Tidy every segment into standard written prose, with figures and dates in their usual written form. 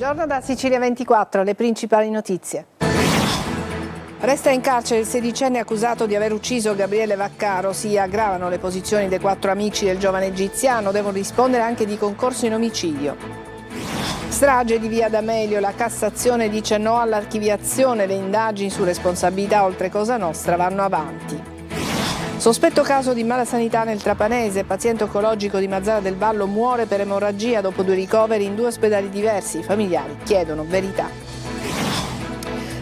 Buongiorno da Sicilia 24, le principali notizie. Resta in carcere il sedicenne accusato di aver ucciso Gabriele Vaccaro. Si aggravano le posizioni dei 4 amici del giovane egiziano, devono rispondere anche di concorso in omicidio. Strage di Via D'Amelio, la Cassazione dice no all'archiviazione, le indagini su responsabilità oltre Cosa Nostra vanno avanti. Sospetto caso di malasanità nel Trapanese, paziente oncologico di Mazara del Vallo muore per emorragia dopo 2 ricoveri in 2 ospedali diversi. I familiari chiedono verità.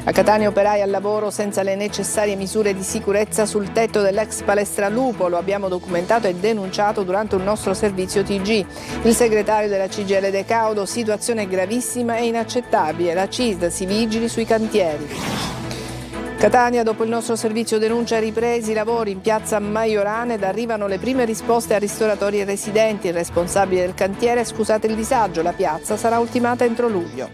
A Catania operai al lavoro senza le necessarie misure di sicurezza sul tetto dell'ex palestra Lupo, lo abbiamo documentato e denunciato durante un nostro servizio TG. Il segretario della CGIL De Caudo, situazione gravissima e inaccettabile, la CISD si vigili sui cantieri. Catania, dopo il nostro servizio denuncia ripresi i lavori in piazza Maiorana ed arrivano le prime risposte a ristoratori e residenti. Il responsabile del cantiere: scusate il disagio, la piazza sarà ultimata entro luglio.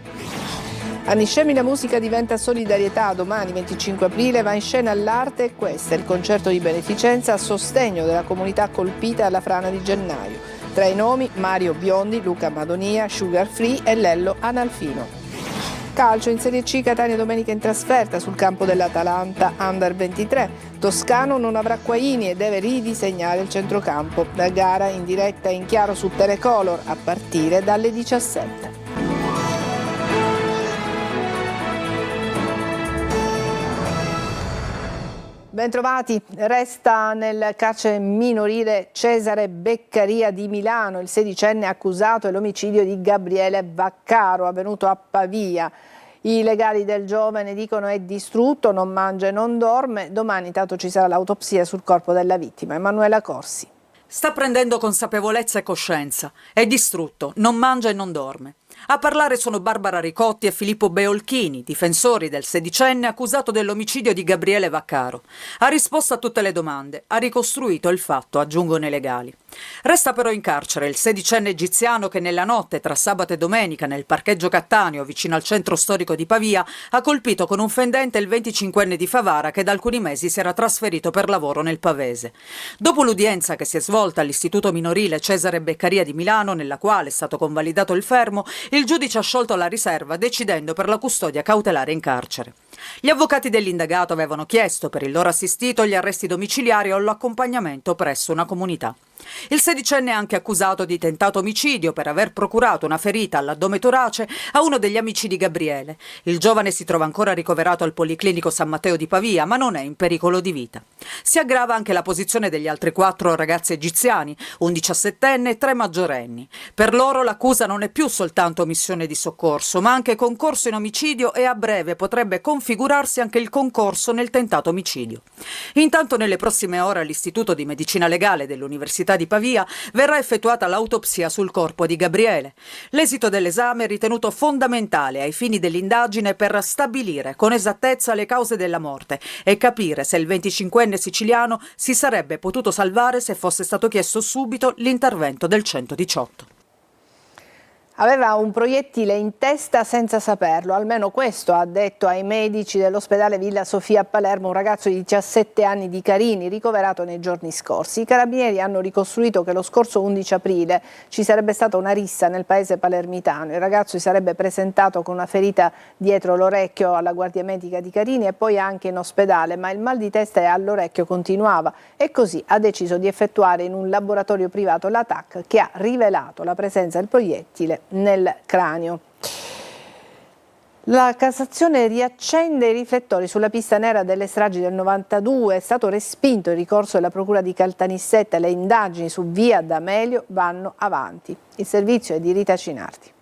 A Niscemi la musica diventa solidarietà. Domani 25 aprile va in scena l'arte e questo è il concerto di beneficenza a sostegno della comunità colpita dalla frana di gennaio. Tra i nomi Mario Biondi, Luca Madonia, Sugar Free e Lello Analfino. Calcio in Serie C, Catania domenica in trasferta sul campo dell'Atalanta Under 23. Toscano non avrà Quaini e deve ridisegnare il centrocampo. La gara in diretta in chiaro su Telecolor a partire dalle 17. Bentrovati, resta nel carcere minorile Cesare Beccaria di Milano, il sedicenne accusato dell'omicidio di Gabriele Vaccaro, avvenuto a Pavia. I legali del giovane dicono è distrutto, non mangia e non dorme. Domani intanto ci sarà l'autopsia sul corpo della vittima. Emanuela Corsi. Sta prendendo consapevolezza e coscienza. È distrutto, non mangia e non dorme. A parlare sono Barbara Ricotti e Filippo Beolchini, difensori del sedicenne accusato dell'omicidio di Gabriele Vaccaro. Ha risposto a tutte le domande, ha ricostruito il fatto, aggiungono i legali. Resta però in carcere il sedicenne egiziano che nella notte tra sabato e domenica nel parcheggio Cattaneo, vicino al centro storico di Pavia, ha colpito con un fendente il 25enne di Favara che da alcuni mesi si era trasferito per lavoro nel Pavese. Dopo l'udienza che si è svolta all'Istituto Minorile Cesare Beccaria di Milano, nella quale è stato convalidato il fermo, il giudice ha sciolto la riserva decidendo per la custodia cautelare in carcere. Gli avvocati dell'indagato avevano chiesto per il loro assistito gli arresti domiciliari o l'accompagnamento presso una comunità. Il sedicenne è anche accusato di tentato omicidio per aver procurato una ferita all'addome torace a uno degli amici di Gabriele. Il giovane si trova ancora ricoverato al Policlinico San Matteo di Pavia, ma non è in pericolo di vita. Si aggrava anche la posizione degli altri 4 ragazzi egiziani, un 17enne e 3 maggiorenni. Per loro l'accusa non è più soltanto omissione di soccorso, ma anche concorso in omicidio e a breve potrebbe configurarsi anche il concorso nel tentato omicidio. Intanto nelle prossime ore all'Istituto di Medicina Legale dell'Università di Pavia verrà effettuata l'autopsia sul corpo di Gabriele. L'esito dell'esame è ritenuto fondamentale ai fini dell'indagine per stabilire con esattezza le cause della morte e capire se il 25enne siciliano si sarebbe potuto salvare se fosse stato chiesto subito l'intervento del 118. Aveva un proiettile in testa senza saperlo, almeno questo ha detto ai medici dell'ospedale Villa Sofia a Palermo un ragazzo di 17 anni di Carini ricoverato nei giorni scorsi. I carabinieri hanno ricostruito che lo scorso 11 aprile ci sarebbe stata una rissa nel paese palermitano. Il ragazzo si sarebbe presentato con una ferita dietro l'orecchio alla guardia medica di Carini e poi anche in ospedale, ma il mal di testa all'orecchio continuava e così ha deciso di effettuare in un laboratorio privato la TAC che ha rivelato la presenza del proiettile nel cranio. La Cassazione riaccende i riflettori sulla pista nera delle stragi del 92, è stato respinto il ricorso della Procura di Caltanissetta e le indagini su Via D'Amelio vanno avanti. Il servizio è di Rita Cinardi.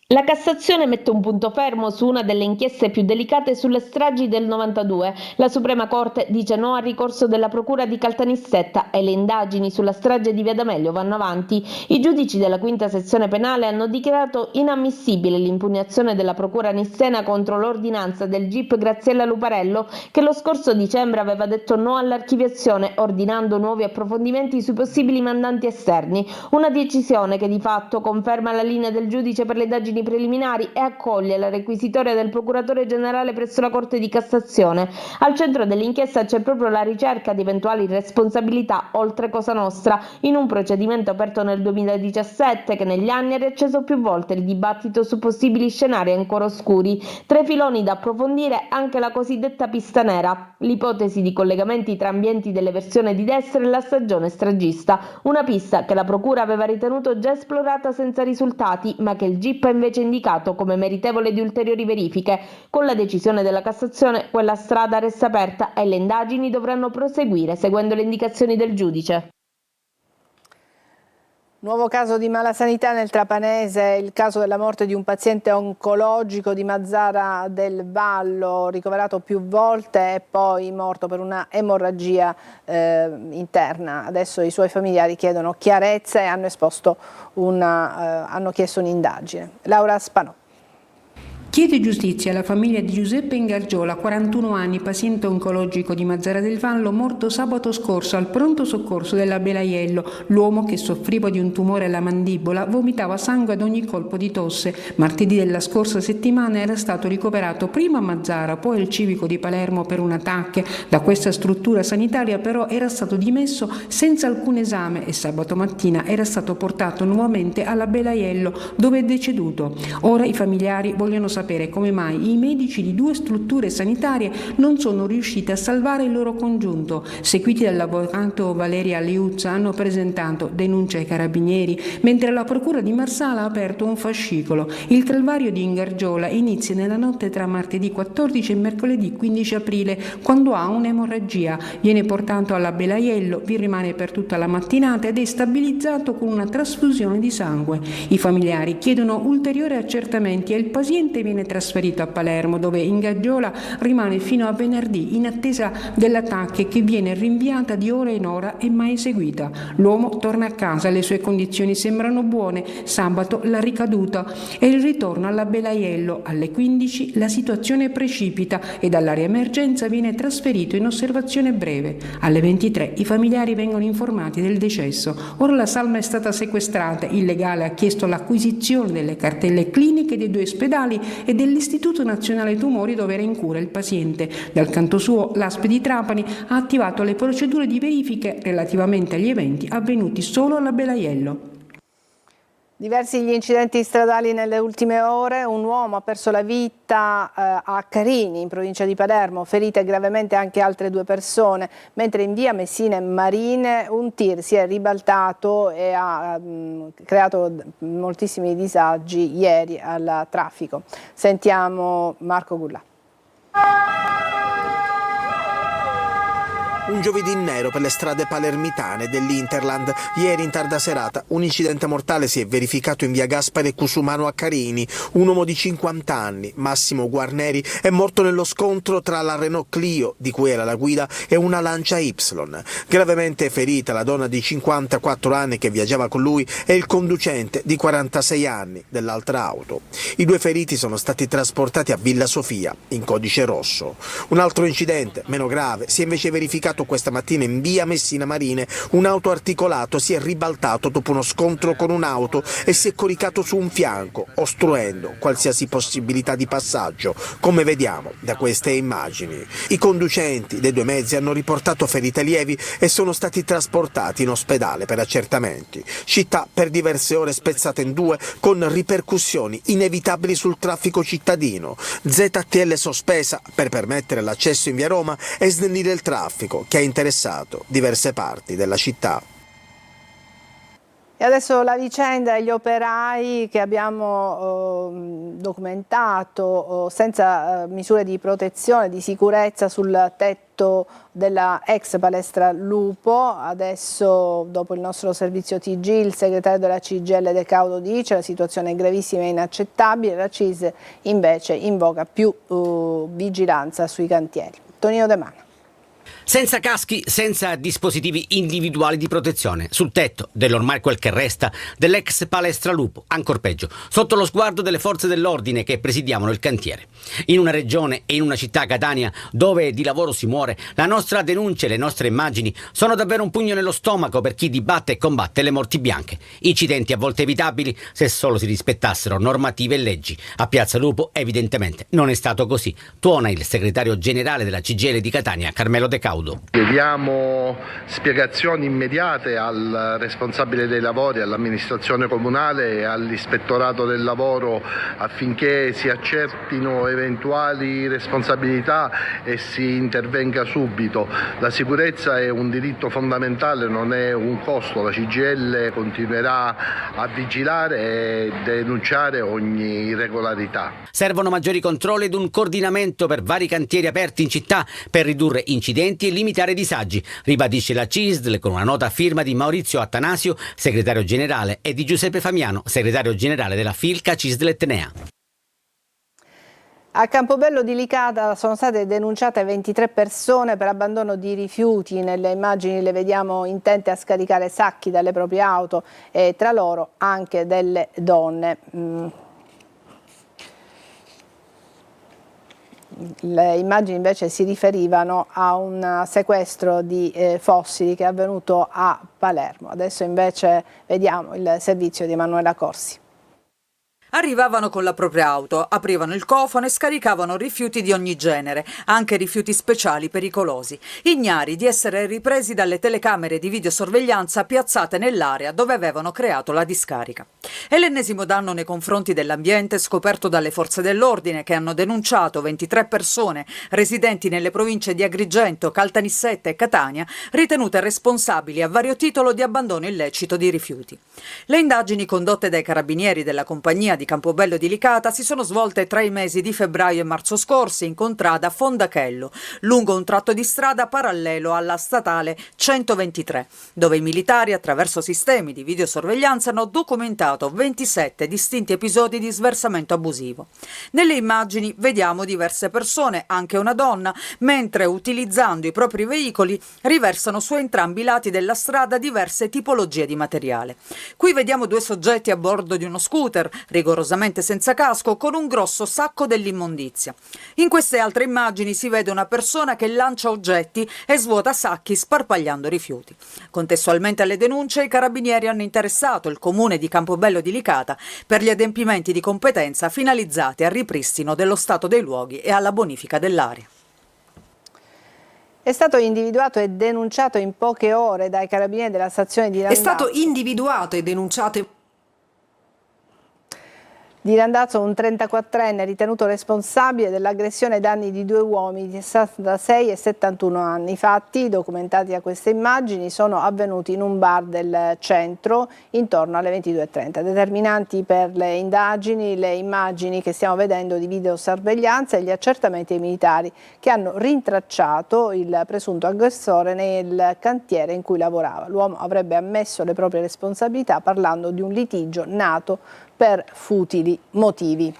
La Cassazione mette un punto fermo su una delle inchieste più delicate sulle stragi del 92. La Suprema Corte dice no al ricorso della Procura di Caltanissetta e le indagini sulla strage di Via D'Amelio vanno avanti. I giudici della quinta sezione penale hanno dichiarato inammissibile l'impugnazione della Procura nissena contro l'ordinanza del GIP Graziella Luparello che lo scorso dicembre aveva detto no all'archiviazione ordinando nuovi approfondimenti sui possibili mandanti esterni. Una decisione che di fatto conferma la linea del giudice per le indagini indagini preliminari e accoglie la requisitoria del procuratore generale presso la Corte di Cassazione. Al centro dell'inchiesta c'è proprio la ricerca di eventuali responsabilità oltre Cosa Nostra, in un procedimento aperto nel 2017 che negli anni ha riacceso più volte il dibattito su possibili scenari ancora oscuri. Tra i filoni da approfondire anche la cosiddetta pista nera, l'ipotesi di collegamenti tra ambienti delle versioni di destra e la stagione stragista, una pista che la procura aveva ritenuto già esplorata senza risultati, ma che il GIP ha invece indicato come meritevole di ulteriori verifiche. Con la decisione della Cassazione quella strada resta aperta e le indagini dovranno proseguire seguendo le indicazioni del giudice. Nuovo caso di malasanità nel Trapanese, il caso della morte di un paziente oncologico di Mazzara del Vallo, ricoverato più volte e poi morto per una emorragia interna. Adesso i suoi familiari chiedono chiarezza e hanno chiesto un'indagine. Laura Spanò. Chiede giustizia alla famiglia di Giuseppe Ingargiola, 41 anni, paziente oncologico di Mazzara del Vallo, morto sabato scorso al pronto soccorso della Belaiello. L'uomo, che soffriva di un tumore alla mandibola, vomitava sangue ad ogni colpo di tosse. Martedì della scorsa settimana era stato ricoverato prima a Mazzara, poi al civico di Palermo per un attacco. Da questa struttura sanitaria però era stato dimesso senza alcun esame e sabato mattina era stato portato nuovamente alla Belaiello, dove è deceduto. Ora i familiari vogliono sapere come mai i medici di due strutture sanitarie non sono riusciti a salvare il loro congiunto. Seguiti dall'avvocato Valeria Liuzza hanno presentato denuncia ai carabinieri, mentre la procura di Marsala ha aperto un fascicolo. Il calvario di Ingargiola inizia nella notte tra martedì 14 e mercoledì 15 aprile, quando ha un'emorragia. Viene portato alla Belaiello, vi rimane per tutta la mattinata ed è stabilizzato con una trasfusione di sangue. I familiari chiedono ulteriori accertamenti e il paziente viene trasferito a Palermo, dove Ingargiola rimane fino a venerdì in attesa dell'attacco, che viene rinviata di ora in ora e mai eseguita. L'uomo torna a casa, le sue condizioni sembrano buone. Sabato la ricaduta e il ritorno alla Belaiello. Alle 15 la situazione precipita e dall'area emergenza viene trasferito in osservazione breve. Alle 23 i familiari vengono informati del decesso. Ora la salma è stata sequestrata. Il legale ha chiesto l'acquisizione delle cartelle cliniche dei due ospedali e dell'Istituto Nazionale Tumori dove era in cura il paziente. Dal canto suo l'ASP di Trapani ha attivato le procedure di verifiche relativamente agli eventi avvenuti solo alla Belaiello. Diversi gli incidenti stradali nelle ultime ore, un uomo ha perso la vita a Carini in provincia di Palermo, ferite gravemente anche altre due persone, mentre in via Messina e Marine un tir si è ribaltato e ha creato moltissimi disagi ieri al traffico. Sentiamo Marco Gullà. Un giovedì nero per le strade palermitane dell'Interland. Ieri in tarda serata un incidente mortale si è verificato in via Gaspare Cusumano a Carini. Un uomo di 50 anni, Massimo Guarneri, è morto nello scontro tra la Renault Clio, di cui era la guida, e una Lancia Y. Gravemente ferita la donna di 54 anni che viaggiava con lui e il conducente di 46 anni dell'altra auto. I due feriti sono stati trasportati a Villa Sofia, in codice rosso. Un altro incidente, meno grave, si è invece verificato questa mattina in via Messina Marine. Un autoarticolato si è ribaltato dopo uno scontro con un'auto e si è coricato su un fianco, ostruendo qualsiasi possibilità di passaggio, come vediamo da queste immagini. I conducenti dei due mezzi hanno riportato ferite lievi e sono stati trasportati in ospedale per accertamenti. Città per diverse ore spezzata in due, con ripercussioni inevitabili sul traffico cittadino. ZTL sospesa per permettere l'accesso in via Roma e snellire il traffico che ha interessato diverse parti della città. E adesso la vicenda degli operai che abbiamo documentato senza misure di protezione, di sicurezza sul tetto della ex palestra Lupo. Adesso, dopo il nostro servizio TG, il segretario della CGIL De Caudo dice: la situazione è gravissima e inaccettabile. La CISL invece invoca più vigilanza sui cantieri. Tonino De Mano. Senza caschi, senza dispositivi individuali di protezione, sul tetto dell'ormai quel che resta dell'ex palestra Lupo, ancor peggio, sotto lo sguardo delle forze dell'ordine che presidiavano il cantiere. In una regione e in una città, Catania, dove di lavoro si muore, la nostra denuncia e le nostre immagini sono davvero un pugno nello stomaco per chi dibatte e combatte le morti bianche. Incidenti a volte evitabili se solo si rispettassero normative e leggi. A Piazza Lupo evidentemente non è stato così. Tuona il segretario generale della CGIL di Catania, Carmelo De Caudo. Chiediamo spiegazioni immediate al responsabile dei lavori, all'amministrazione comunale e all'ispettorato del lavoro affinché si accertino eventuali responsabilità e si intervenga subito. La sicurezza è un diritto fondamentale, non è un costo. La CGIL continuerà a vigilare e denunciare ogni irregolarità. Servono maggiori controlli ed un coordinamento per vari cantieri aperti in città per ridurre incidenti e limitare disagi, ribadisce la CISL con una nota firma di Maurizio Attanasio, segretario generale, e di Giuseppe Famiano, segretario generale della Filca CISL Etnea. A Campobello di Licata sono state denunciate 23 persone per abbandono di rifiuti. Nelle immagini le vediamo intente a scaricare sacchi dalle proprie auto e tra loro anche delle donne. Le immagini invece si riferivano a un sequestro di fossili che è avvenuto a Palermo. Adesso invece vediamo il servizio di Emanuela Corsi. Arrivavano con la propria auto, aprivano il cofano e scaricavano rifiuti di ogni genere, anche rifiuti speciali pericolosi, ignari di essere ripresi dalle telecamere di videosorveglianza piazzate nell'area dove avevano creato la discarica. È l'ennesimo danno nei confronti dell'ambiente scoperto dalle forze dell'ordine che hanno denunciato 23 persone residenti nelle province di Agrigento, Caltanissetta e Catania, ritenute responsabili a vario titolo di abbandono illecito di rifiuti. Le indagini condotte dai carabinieri della compagnia di Campobello di Licata si sono svolte tra i mesi di febbraio e marzo scorsi in contrada Fondachello, lungo un tratto di strada parallelo alla statale 123, dove i militari attraverso sistemi di videosorveglianza hanno documentato 27 distinti episodi di sversamento abusivo. Nelle immagini vediamo diverse persone, anche una donna, mentre utilizzando i propri veicoli riversano su entrambi i lati della strada diverse tipologie di materiale. Qui vediamo due soggetti a bordo di uno scooter, rigorosamente senza casco, con un grosso sacco dell'immondizia. In queste altre immagini si vede una persona che lancia oggetti e svuota sacchi sparpagliando rifiuti. Contestualmente alle denunce, i carabinieri hanno interessato il comune di Campobello di Licata per gli adempimenti di competenza finalizzati al ripristino dello stato dei luoghi e alla bonifica dell'area. È stato individuato e denunciato in poche ore dai carabinieri della stazione di Randazzo. È stato individuato e denunciato Di Randazzo un 34enne ritenuto responsabile dell'aggressione ai danni di due uomini di 66 e 71 anni. I fatti, documentati da queste immagini, sono avvenuti in un bar del centro intorno alle 22:30. Determinanti per le indagini le immagini che stiamo vedendo di videosorveglianza e gli accertamenti dei militari che hanno rintracciato il presunto aggressore nel cantiere in cui lavorava. L'uomo avrebbe ammesso le proprie responsabilità parlando di un litigio nato per futili motivi.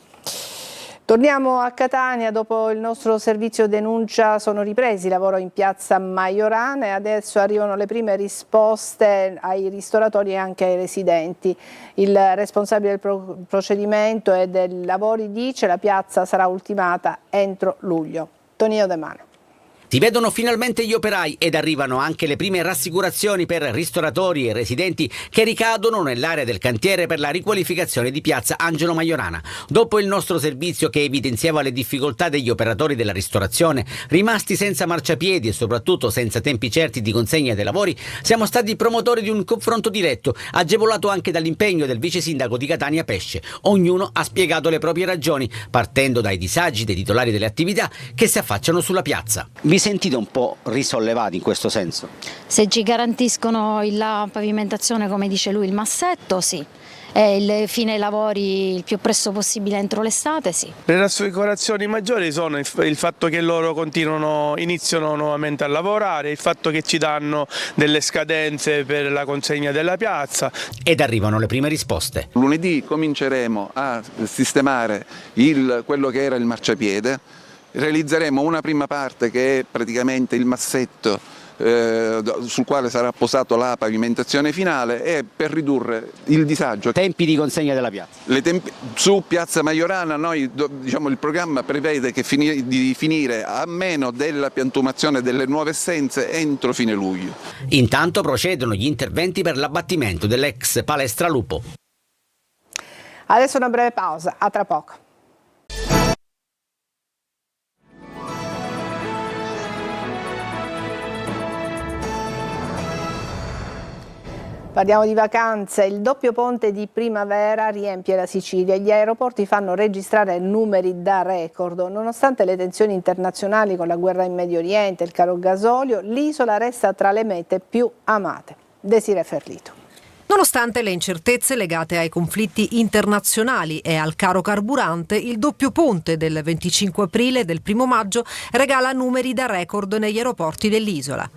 Torniamo a Catania. Dopo il nostro servizio denuncia sono ripresi i lavori in piazza Maiorana e adesso arrivano le prime risposte ai ristoratori e anche ai residenti. Il responsabile del procedimento e dei lavori dice la piazza sarà ultimata entro luglio. Tonino De Mano. Si vedono finalmente gli operai ed arrivano anche le prime rassicurazioni per ristoratori e residenti che ricadono nell'area del cantiere per la riqualificazione di piazza Angelo Maiorana. Dopo il nostro servizio che evidenziava le difficoltà degli operatori della ristorazione, rimasti senza marciapiedi e soprattutto senza tempi certi di consegna dei lavori, siamo stati promotori di un confronto diretto, agevolato anche dall'impegno del vice sindaco di Catania Pesce. Ognuno ha spiegato le proprie ragioni, partendo dai disagi dei titolari delle attività che si affacciano sulla piazza. Vi sentite un po' risollevati in questo senso? Se ci garantiscono la pavimentazione, come dice lui, il massetto, sì. E il fine lavori il più presto possibile entro l'estate, sì. Le rassicurazioni maggiori sono il fatto che loro iniziano nuovamente a lavorare, il fatto che ci danno delle scadenze per la consegna della piazza. Ed arrivano le prime risposte. Lunedì cominceremo a sistemare quello che era il marciapiede, realizzeremo una prima parte che è praticamente il massetto sul quale sarà posato la pavimentazione finale, e per ridurre il disagio. Tempi di consegna della piazza? Su Piazza Majorana il programma prevede di finire a meno della piantumazione delle nuove essenze entro fine luglio. Intanto procedono gli interventi per l'abbattimento dell'ex palestra Lupo. Adesso una breve pausa, a tra poco. Parliamo di vacanze. Il doppio ponte di primavera riempie la Sicilia e gli aeroporti fanno registrare numeri da record. Nonostante le tensioni internazionali con la guerra in Medio Oriente e il caro gasolio, l'isola resta tra le mete più amate. Desiree Ferlito. Nonostante le incertezze legate ai conflitti internazionali e al caro carburante, il doppio ponte del 25 aprile e del 1 maggio regala numeri da record negli aeroporti dell'isola.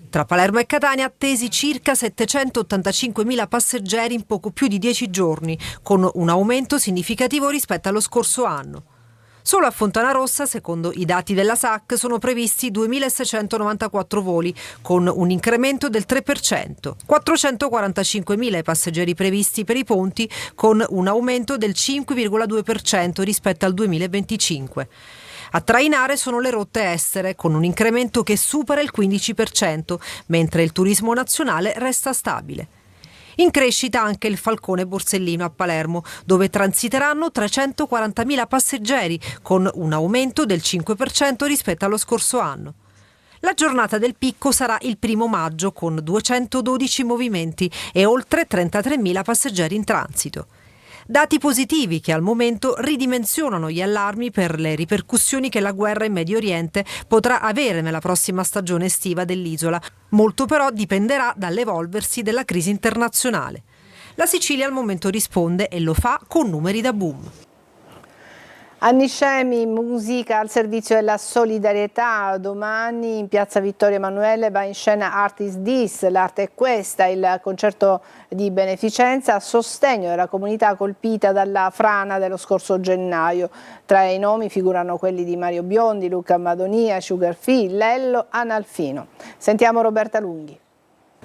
Tra Palermo e Catania attesi circa 785.000 passeggeri in poco più di 10 giorni, con un aumento significativo rispetto allo scorso anno. Solo a Fontanarossa, secondo i dati della SAC, sono previsti 2.694 voli, con un incremento del 3%. 445.000 passeggeri previsti per i ponti, con un aumento del 5,2% rispetto al 2025. A trainare sono le rotte estere, con un incremento che supera il 15%, mentre il turismo nazionale resta stabile. In crescita anche il Falcone Borsellino a Palermo, dove transiteranno 340.000 passeggeri, con un aumento del 5% rispetto allo scorso anno. La giornata del picco sarà il 1 maggio, con 212 movimenti e oltre 33.000 passeggeri in transito. Dati positivi che al momento ridimensionano gli allarmi per le ripercussioni che la guerra in Medio Oriente potrà avere nella prossima stagione estiva dell'isola. Molto però dipenderà dall'evolversi della crisi internazionale. La Sicilia al momento risponde e lo fa con numeri da boom. Anni scemi, musica al servizio della solidarietà. Domani in piazza Vittorio Emanuele va in scena Art is This, l'arte è questa, il concerto di beneficenza a sostegno della comunità colpita dalla frana dello scorso gennaio. Tra i nomi figurano quelli di Mario Biondi, Luca Madonia, Sugar Free, Lello, Analfino. Sentiamo Roberta Lunghi.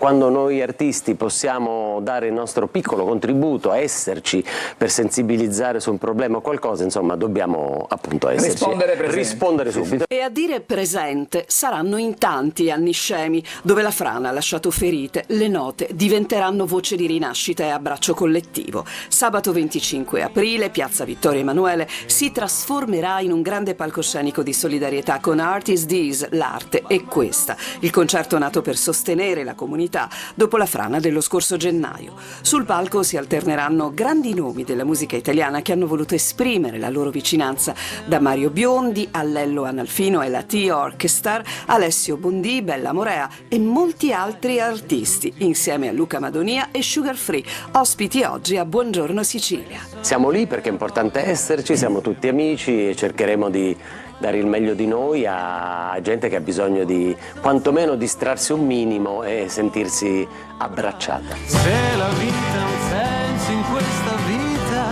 Quando noi artisti possiamo dare il nostro piccolo contributo, a esserci per sensibilizzare su un problema o qualcosa, insomma dobbiamo appunto esserci, rispondere subito. E a dire presente saranno in tanti anni scemi, dove la frana ha lasciato ferite, le note diventeranno voce di rinascita e abbraccio collettivo. Sabato 25 aprile, piazza Vittorio Emanuele si trasformerà in un grande palcoscenico di solidarietà con Art is This, l'arte è questa, il concerto nato per sostenere la comunità dopo la frana dello scorso gennaio. Sul palco si alterneranno grandi nomi della musica italiana che hanno voluto esprimere la loro vicinanza, da Mario Biondi a Lello Analfino e la T-Orchestra, Alessio Bondi, Bella Morea e molti altri artisti, insieme a Luca Madonia e Sugar Free, ospiti oggi a Buongiorno Sicilia. Siamo lì perché è importante esserci, siamo tutti amici e cercheremo di dare il meglio di noi a gente che ha bisogno di quantomeno distrarsi un minimo e sentirsi abbracciata. Se la vita ha un senso in questa vita,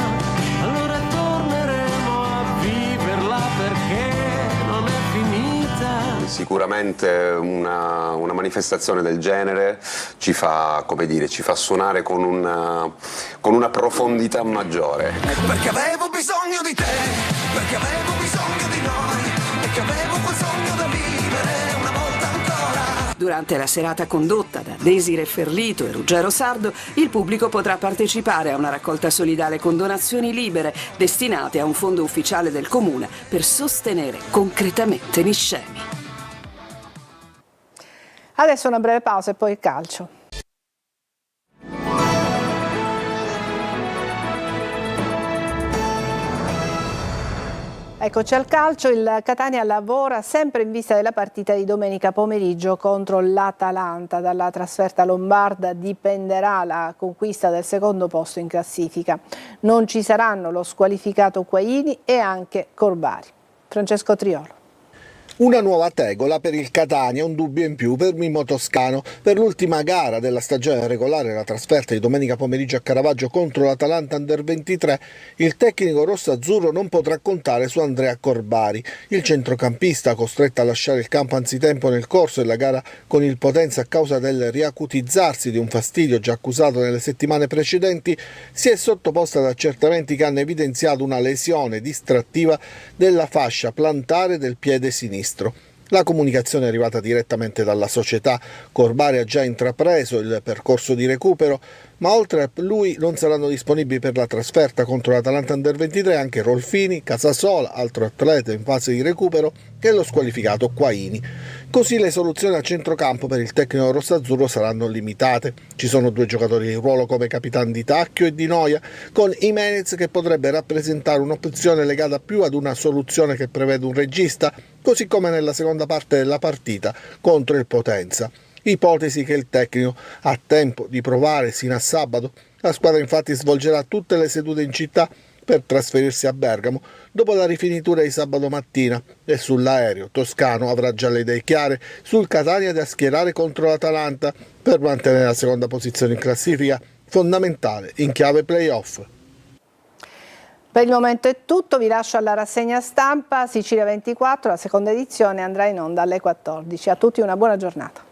allora torneremo a viverla perché non è finita. Sicuramente una manifestazione del genere ci fa, come dire, ci fa suonare con una profondità maggiore. Perché avevo bisogno di te, perché avevo bisogno di noi. Avevo quel sogno da vivere una volta ancora. Durante la serata condotta da Desiree Ferlito e Ruggero Sardo, il pubblico potrà partecipare a una raccolta solidale con donazioni libere destinate a un fondo ufficiale del comune per sostenere concretamente gli scemi. Adesso una breve pausa e poi il calcio. Eccoci al calcio, il Catania lavora sempre in vista della partita di domenica pomeriggio contro l'Atalanta. Dalla trasferta lombarda dipenderà la conquista del secondo posto in classifica. Non ci saranno lo squalificato Quaini e anche Corbari. Francesco Triolo. Una nuova tegola per il Catania, un dubbio in più per Mimmo Toscano. Per l'ultima gara della stagione regolare, la trasferta di domenica pomeriggio a Caravaggio contro l'Atalanta Under 23, il tecnico rosso-azzurro non potrà contare su Andrea Corbari. Il centrocampista, costretto a lasciare il campo anzitempo nel corso della gara con il Potenza a causa del riacutizzarsi di un fastidio già accusato nelle settimane precedenti, si è sottoposto ad accertamenti che hanno evidenziato una lesione distrattiva della fascia plantare del piede sinistro. La comunicazione è arrivata direttamente dalla società. Corbari ha già intrapreso il percorso di recupero, ma oltre a lui non saranno disponibili per la trasferta contro l'Atalanta Under 23 anche Rolfini, Casasola, altro atleta in fase di recupero, e lo squalificato Quaini. Così le soluzioni a centrocampo per il tecnico rossazzurro saranno limitate. Ci sono 2 giocatori di ruolo come capitani di Tacchio e Di Noia, con Jimenez che potrebbe rappresentare un'opzione legata più ad una soluzione che prevede un regista, così come nella seconda parte della partita contro il Potenza. Ipotesi che il tecnico ha tempo di provare sino a sabato. La squadra infatti svolgerà tutte le sedute in città per trasferirsi a Bergamo dopo la rifinitura di sabato mattina, e sull'aereo Toscano avrà già le idee chiare sul Catania da schierare contro l'Atalanta per mantenere la seconda posizione in classifica, fondamentale in chiave playoff. Per il momento è tutto, vi lascio alla rassegna stampa. Sicilia 24, la seconda edizione andrà in onda alle 14. A tutti una buona giornata.